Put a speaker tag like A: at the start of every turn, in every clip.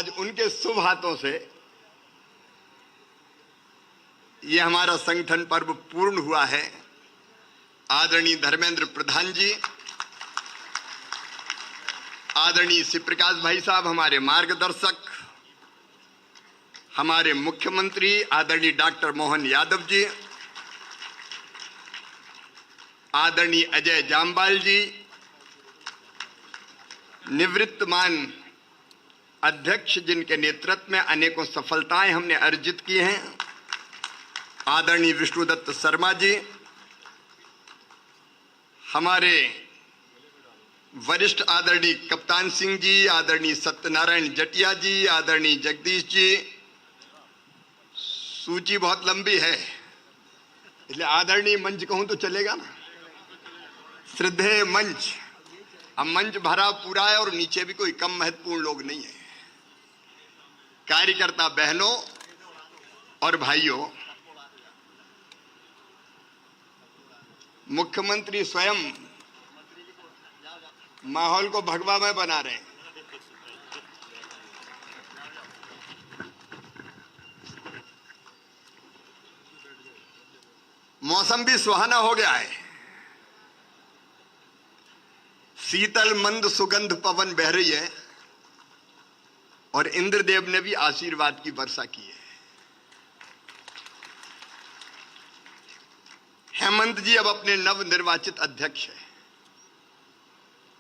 A: आज उनके शुभ हाथों से ये हमारा संगठन पर्व पूर्ण हुआ है। आदरणीय धर्मेंद्र प्रधान जी, आदरणीय श्री प्रकाश भाई साहब हमारे मार्गदर्शक, हमारे मुख्यमंत्री आदरणीय डॉक्टर मोहन यादव जी, आदरणीय अजय जामवाल जी, निवृत्तमान अध्यक्ष जिनके नेतृत्व में अनेकों सफलताएं हमने अर्जित की हैं, आदरणीय विष्णुदत्त शर्मा जी, हमारे वरिष्ठ आदरणीय कप्तान सिंह जी, आदरणीय सत्यनारायण जटिया जी, आदरणीय जगदीश जी, सूची बहुत लंबी है इसलिए आदरणीय मंच कहूं तो चलेगा ना, श्रद्धेय मंच। अब मंच भरा पूरा है और नीचे भी कोई कम महत्वपूर्ण लोग नहीं है। कार्यकर्ता बहनों और भाइयों, मुख्यमंत्री स्वयं माहौल को भगवामय बना रहे हैं। मौसम भी सुहाना हो गया है, शीतल मंद सुगंध पवन बह रही है और इंद्रदेव ने भी आशीर्वाद की वर्षा की है। हेमंत जी अब अपने नव निर्वाचित अध्यक्ष हैं,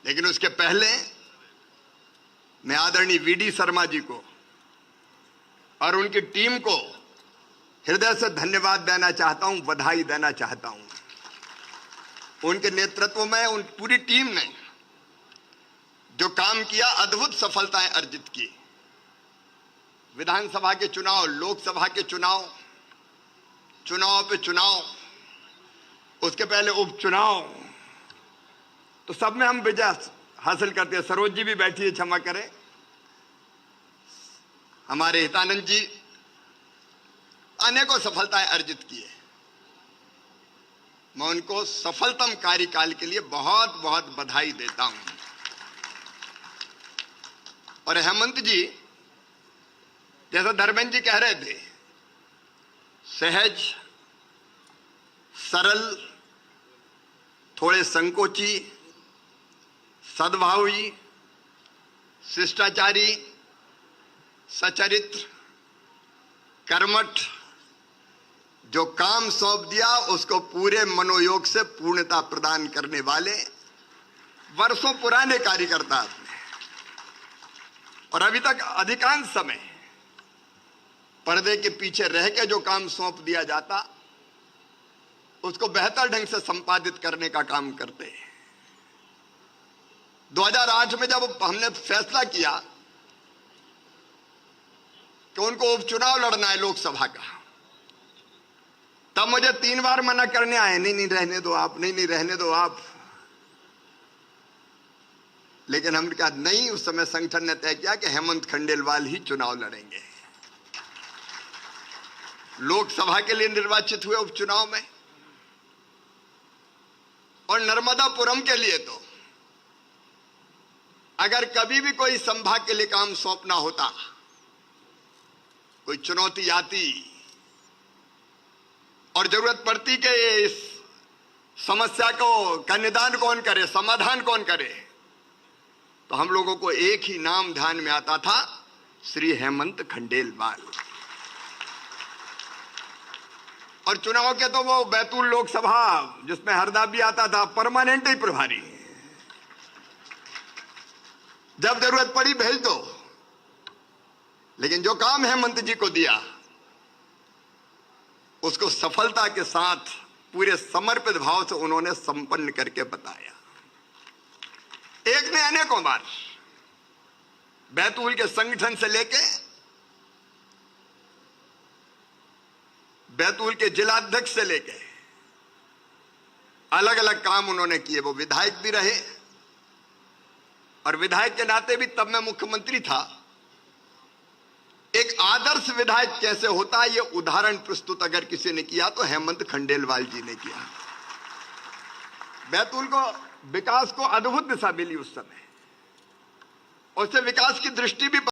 A: लेकिन उसके पहले मैं आदरणीय वीडी शर्मा जी को और उनकी टीम को हृदय से धन्यवाद देना चाहता हूं, बधाई देना चाहता हूं। उनके नेतृत्व में उन पूरी टीम ने जो काम किया, अद्भुत सफलताएं अर्जित की। विधानसभा के चुनाव, लोकसभा के चुनाव, चुनाव पे चुनाव, उसके पहले उपचुनाव, तो सब में हम विजय हासिल करते हैं। सरोज जी भी बैठी है, क्षमा करें, हमारे हितानंद जी, अनेकों सफलताएं अर्जित की है। मैं उनको सफलतम कार्यकाल के लिए बहुत बहुत बधाई देता हूं। और हेमंत जी, जैसा धर्मेंद्र जी कह रहे थे, सहज, सरल, थोड़े संकोची, सद्भावी, शिष्टाचारी, सचरित्र, कर्मठ, जो काम सौंप दिया उसको पूरे मनोयोग से पूर्णता प्रदान करने वाले वर्षों पुराने कार्यकर्ता थे। और अभी तक अधिकांश समय पर्दे के पीछे रह के जो काम सौंप दिया जाता उसको बेहतर ढंग से संपादित करने का काम करते हैं। 2008 में जब हमने फैसला किया कि उनको उपचुनाव लड़ना है लोकसभा का, तब मुझे 3 बार मना करने आए, नहीं रहने दो आप, नहीं रहने दो आप। लेकिन हमने कहा नहीं, उस समय संगठन ने तय किया कि हेमंत खंडेलवाल ही चुनाव लड़ेंगे। लोकसभा के लिए निर्वाचित हुए उपचुनाव में, और नर्मदापुरम के लिए तो अगर कभी भी कोई संभाग के लिए काम सौंपना होता, कोई चुनौती आती और जरूरत पड़ती कि इस समस्या का निदान कौन करे, समाधान कौन करे, तो हम लोगों को एक ही नाम ध्यान में आता था, श्री हेमंत खंडेलवाल। और चुनाव के तो वो बैतूल लोकसभा जिसमें हरदा भी आता था, परमानेंट ही प्रभारी, जब जरूरत पड़ी भेज दो। लेकिन जो काम हेमंत जी को दिया उसको सफलता के साथ पूरे समर्पित भाव से उन्होंने संपन्न करके बताया। एक ने अनेकों बार बैतूल के संगठन से लेके बैतूल के जिलाध्यक्ष से लेके अलग अलग काम उन्होंने किए। वो विधायक भी रहे, और विधायक के नाते भी तब मैं मुख्यमंत्री था। एक आदर्श विधायक कैसे होता है, ये उदाहरण प्रस्तुत अगर किसी ने किया तो हेमंत खंडेलवाल जी ने किया। बैतूल को विकास को अद्भुत दिशा मिली उस समय, उससे विकास की दृष्टि भी